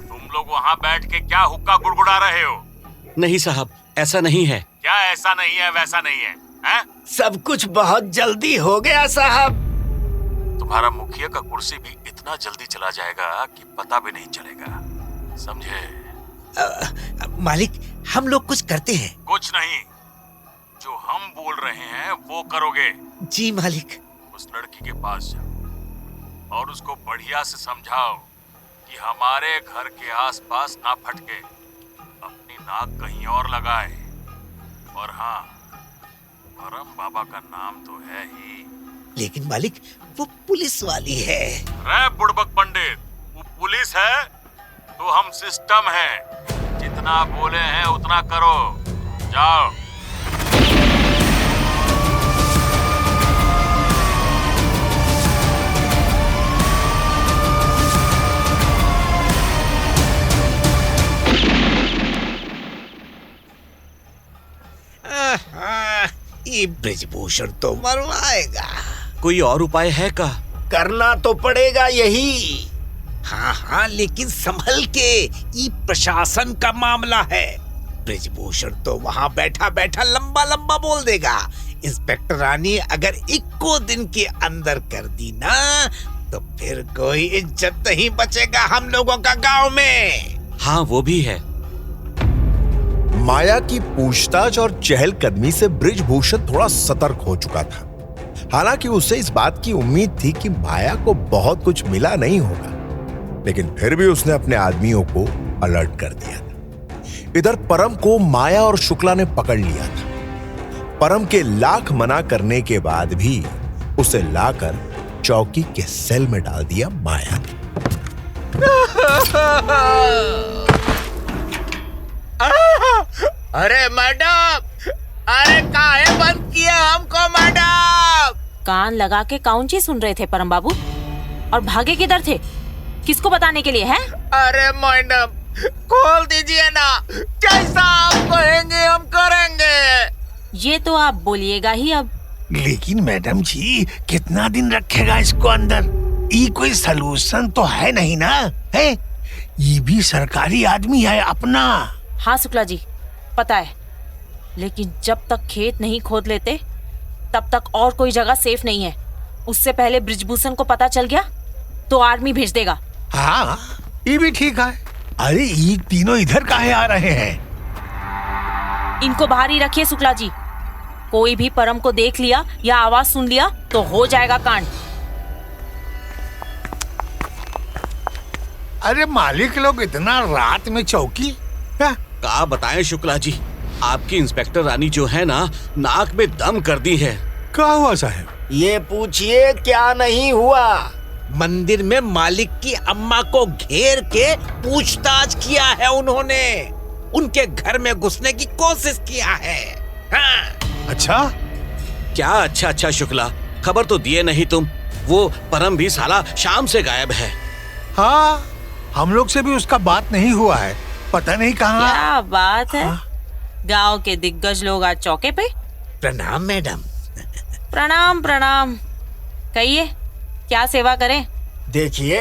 तुम लोग वहाँ बैठ के क्या हुक्का गुड़गुड़ा रहे हो? नहीं साहब, ऐसा नहीं है। क्या ऐसा नहीं है वैसा नहीं है, हैं? सब कुछ बहुत जल्दी हो गया साहब। तुम्हारा मुखिया का कुर्सी भी इतना जल्दी चला जाएगा कि पता भी नहीं चलेगा, समझे? मालिक, हम लोग कुछ करते हैं। कुछ नहीं, जो हम बोल रहे हैं वो करोगे। जी मालिक। उस लड़की के पास जाओ और उसको बढ़िया से समझाओ कि हमारे घर के आसपास ना फटके, अपनी नाक कहीं और लगाए। और हाँ, परम बाबा का नाम तो है ही। लेकिन मालिक, वो पुलिस वाली है। रे बुड़बक पंडित, वो पुलिस है तो हम सिस्टम है। जितना बोले हैं उतना करो, जाओ। ये ब्रिजभूषण तो मरवाएगा। कोई और उपाय है का? करना तो पड़ेगा यही। हाँ, लेकिन संभल के, ये प्रशासन का मामला है। ब्रिजभूषण तो वहाँ बैठा बैठा लंबा लंबा बोल देगा। इंस्पेक्टर रानी अगर 1 दिन के अंदर कर दी ना, तो फिर कोई इज्जत नहीं बचेगा हम लोगों का गांव में। हाँ, वो भी है। माया की पूछताछ और चहलकदमी से ब्रिजभूषण थोड़ा सतर्क हो चुका था। हालांकि उसे इस बात की उम्मीद थी कि माया को बहुत कुछ मिला नहीं होगा, लेकिन फिर भी उसने अपने आदमियों को अलर्ट कर दिया था। इधर परम को माया और शुक्ला ने पकड़ लिया था। परम के लाख मना करने के बाद भी उसे लाकर चौकी के सेल में डाल दिया माया ने। अरे मैडम, अरे काहे बंद किया हमको मैडम? कान लगा के कौन चीज सुन रहे थे परम बाबू? और भागे किधर थे? किसको बताने के लिए है? अरे मैडम, खोल दीजिए ना, जैसा आप कहेंगे हम करेंगे। ये तो आप बोलिएगा ही अब। लेकिन मैडम जी, कितना दिन रखेगा इसको अंदर? ये कोई सलूशन तो है नहीं ना? है, ये भी सरकारी आदमी है अपना। हाँ शुक्ला जी, पता है, लेकिन जब तक खेत नहीं खोद लेते तब तक और कोई जगह सेफ नहीं है। उससे पहले ब्रिजभूषण को पता चल गया तो आर्मी भेज देगा। हाँ, ये भी ठीक है। अरे ये तीनों इधर काहे आ रहे हैं? इनको बाहर ही रखिए शुक्ला जी। कोई भी परम को देख लिया या आवाज सुन लिया तो हो जाएगा कांड। अरे मालिक लोग इतना रात में चौकी? का बताएं शुक्ला जी, आपकी इंस्पेक्टर रानी जो है ना, नाक में दम कर दी है। क्या हुआ साहब? ये पूछिए क्या नहीं हुआ। मंदिर में मालिक की अम्मा को घेर के पूछताछ किया है उन्होंने। उनके घर में घुसने की कोशिश किया है। हाँ। अच्छा? क्या अच्छा शुक्ला, खबर तो दिए नहीं तुम। वो परम भी साला शाम से गायब है। हाँ, हम लोग से भी उसका बात नहीं हुआ है, पता नहीं कहाँ। क्या बात है? गांव के दिग्गज लोग आज चौके पे। प्रणाम मैडम। प्रणाम प्रणाम। कहिए, क्या सेवा करें? देखिए,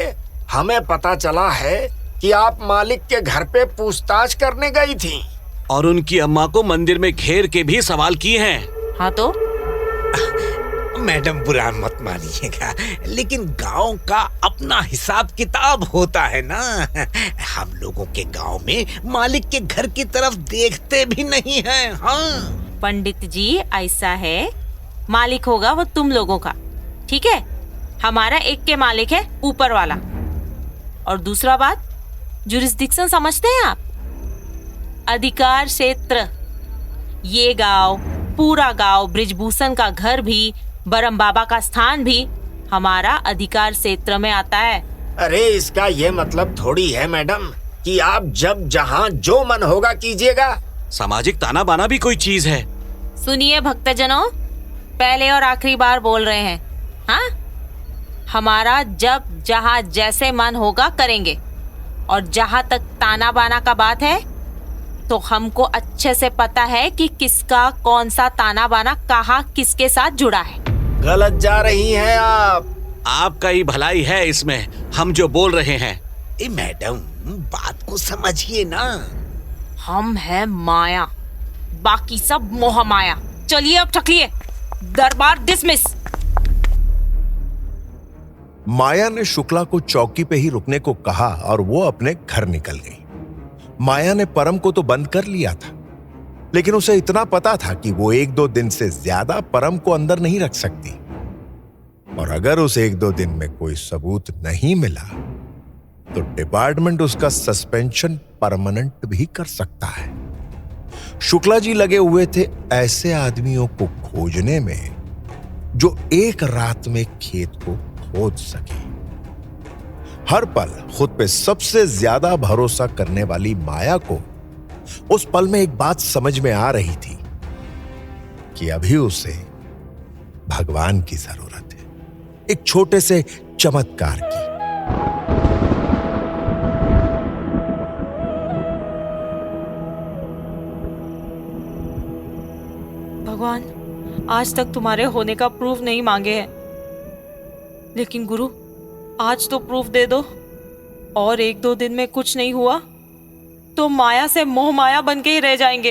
हमें पता चला है कि आप मालिक के घर पे पूछताछ करने गई थी और उनकी अम्मा को मंदिर में घेर के भी सवाल किए हैं। हाँ तो? मैडम बुरा मत मानिएगा, लेकिन गांव का अपना हिसाब किताब होता है ना। हम लोगों के गांव में मालिक के घर की तरफ देखते भी नहीं हैं। हाँ पंडित जी, ऐसा है, मालिक होगा वो तुम लोगों का, ठीक है? हमारा एक के मालिक है ऊपर वाला। और दूसरा बात, जुरिस्डिक्शन समझते हैं आप? अधिकार क्षेत्र। ये गांव, पूरा गांव, ब्रिजभूषण का घर भी, बरम बाबा का स्थान भी हमारा अधिकार क्षेत्र में आता है। अरे इसका ये मतलब थोड़ी है मैडम कि आप जब जहाँ जो मन होगा कीजिएगा। सामाजिक ताना बाना भी कोई चीज है? सुनिए भक्तजनों, पहले और आखिरी बार बोल रहे हैं। हाँ, हमारा जब जहाँ जैसे मन होगा करेंगे। और जहाँ तक ताना बाना का बात है, तो हमको अच्छे से पता है कि किसका कौन सा ताना बाना कहाँ किसके साथ जुड़ा है। गलत जा रही हैं आप। आपका ही भलाई है इसमें, हम जो बोल रहे हैं। ए मैडम, बात को समझिए ना। हम हैं माया, बाकी सब मोह माया। चलिए अब ठकलिए, दरबार डिसमिस। माया ने शुक्ला को चौकी पे ही रुकने को कहा और वो अपने घर निकल गई। माया ने परम को तो बंद कर लिया था, लेकिन उसे इतना पता था कि वो 1-2 दिन से ज्यादा परम को अंदर नहीं रख सकती, और अगर उसे 1-2 दिन में कोई सबूत नहीं मिला तो डिपार्टमेंट उसका सस्पेंशन परमानेंट भी कर सकता है। शुक्ला जी लगे हुए थे ऐसे आदमियों को खोजने में जो एक रात में खेत को खोद सके। हर पल खुद पे सबसे ज्यादा भरोसा करने वाली माया को उस पल में एक बात समझ में आ रही थी कि अभी उसे भगवान की जरूरत है, एक छोटे से चमत्कार की। भगवान, आज तक तुम्हारे होने का प्रूफ नहीं मांगे हैं, लेकिन गुरु आज तो प्रूफ दे दो। और 1-2 दिन में कुछ नहीं हुआ तो माया से मोह माया बन के ही रह जाएंगे।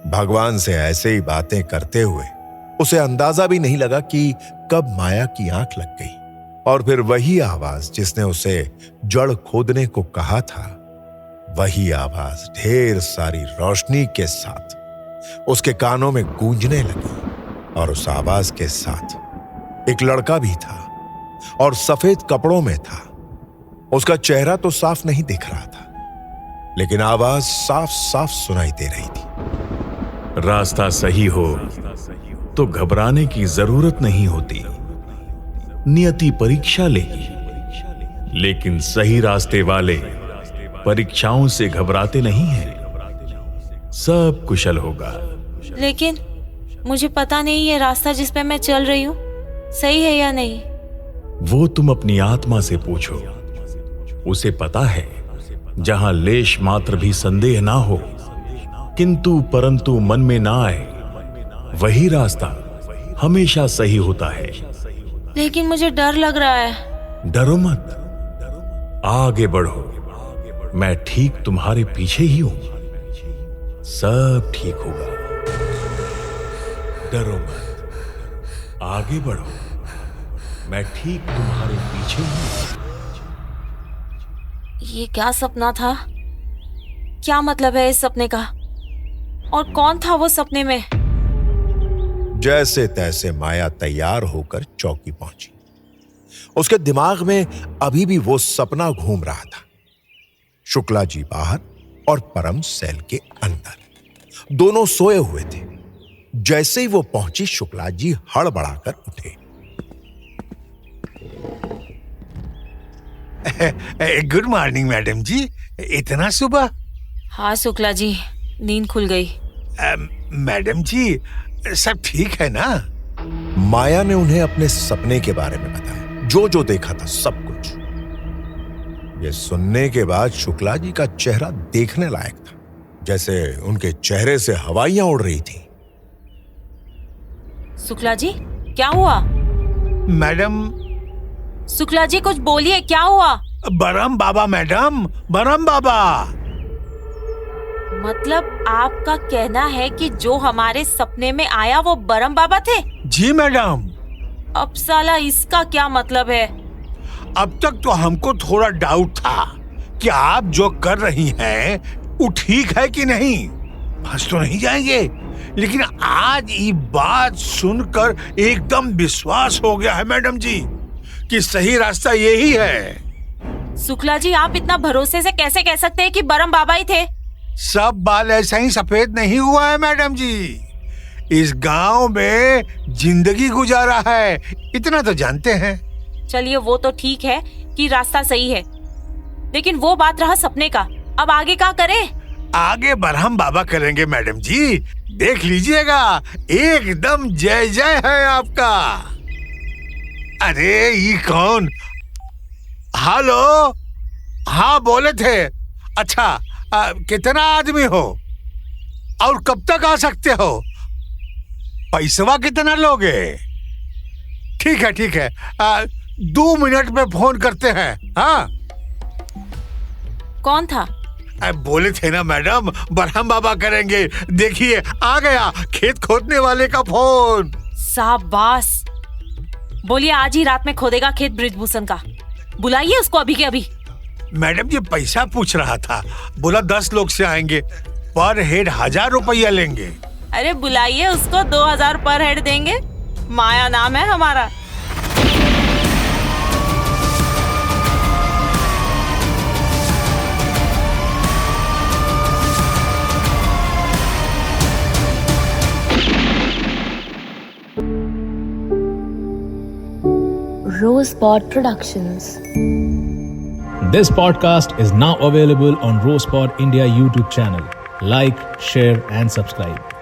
भगवान से ऐसे ही बातें करते हुए उसे अंदाजा भी नहीं लगा कि कब माया की आंख लग गई, और फिर वही आवाज जिसने उसे जड़ खोदने को कहा था, वही आवाज ढेर सारी रोशनी के साथ उसके कानों में गूंजने लगी। और उस आवाज के साथ एक लड़का भी था और सफेद कपड़ों में था। उसका चेहरा तो साफ नहीं दिख रहा था, लेकिन आवाज साफ साफ सुनाई दे रही थी। रास्ता सही हो तो घबराने की जरूरत नहीं होती। नियति परीक्षा लेगी, लेकिन सही रास्ते वाले परीक्षाओं से घबराते नहीं हैं। सब कुशल होगा। लेकिन मुझे पता नहीं ये रास्ता जिस पे मैं चल रही हूँ सही है या नहीं। वो तुम अपनी आत्मा से पूछो, उसे पता है। जहां लेश मात्र भी संदेह ना हो, किंतु परंतु मन में ना आए, वही रास्ता हमेशा सही होता है। लेकिन मुझे डर लग रहा है। डरो मत, आगे बढ़ो। मैं ठीक तुम्हारे पीछे ही हूं। सब ठीक होगा। डरो मत, आगे बढ़ो। मैं ठीक तुम्हारे पीछे हूं। ये क्या सपना था? क्या मतलब है इस सपने का? और कौन था वो सपने में? जैसे तैसे माया तैयार होकर चौकी पहुंची। उसके दिमाग में अभी भी वो सपना घूम रहा था। शुक्ला जी बाहर और परम सेल के अंदर, दोनों सोए हुए थे। जैसे ही वो पहुंची, शुक्ला जी हड़बड़ाकर उठे। गुड मॉर्निंग मैडम जी, इतना सुबह? हाँ शुक्ला जी, नींद खुल गई। मैडम जी सब ठीक है ना? माया ने उन्हें अपने सपने के बारे में बताया, जो जो देखा था सब कुछ। ये सुनने के बाद शुक्ला जी का चेहरा देखने लायक था, जैसे उनके चेहरे से हवाइयां उड़ रही थी। शुक्ला जी क्या हुआ? मैडम। शुक्ला जी कुछ बोलिए, क्या हुआ? बरम बाबा मैडम, बरम बाबा। मतलब आपका कहना है कि जो हमारे सपने में आया वो बरम बाबा थे? जी मैडम। अब साला इसका क्या मतलब है? अब तक तो हमको थोड़ा डाउट था कि आप जो कर रही हैं वो ठीक है कि नहीं, फंस तो नहीं जाएंगे। लेकिन आज ये बात सुनकर एकदम विश्वास हो गया है मैडम जी कि सही रास्ता यही है। शुक्ला जी आप इतना भरोसे से कैसे कह सकते हैं कि बरम बाबा ही थे? सब बाल ऐसा ही सफेद नहीं हुआ है मैडम जी। इस गांव में जिंदगी गुजारा है, इतना तो जानते हैं। चलिए वो तो ठीक है कि रास्ता सही है, लेकिन वो बात रहा सपने का। अब आगे क्या करें? आगे बरहम बाबा करेंगे मैडम जी, देख लीजिएगा। एकदम जय जय है आपका। अरे ये कौन? हेलो, हाँ बोले थे। अच्छा, कितना आदमी हो और कब तक आ सकते हो? पैसवा कितना लोगे? ठीक है ठीक है, 2 मिनट में फोन करते हैं। हाँ कौन था? बोले थे ना मैडम, बरहम बाबा करेंगे। देखिए आ गया खेत खोदने वाले का फोन। शाबाश। बोलिए आज ही रात में खोदेगा खेत ब्रिजभूषण का। बुलाइए उसको अभी के अभी। मैडम जी पैसा पूछ रहा था, बोला 10 लोग से आएंगे, पर हेड 1000 रुपया लेंगे। अरे बुलाइए उसको, 2000 पर हेड देंगे। माया नाम है हमारा। Rosepod Productions. This podcast is now available on Rosepod India YouTube channel. Like, share, and subscribe.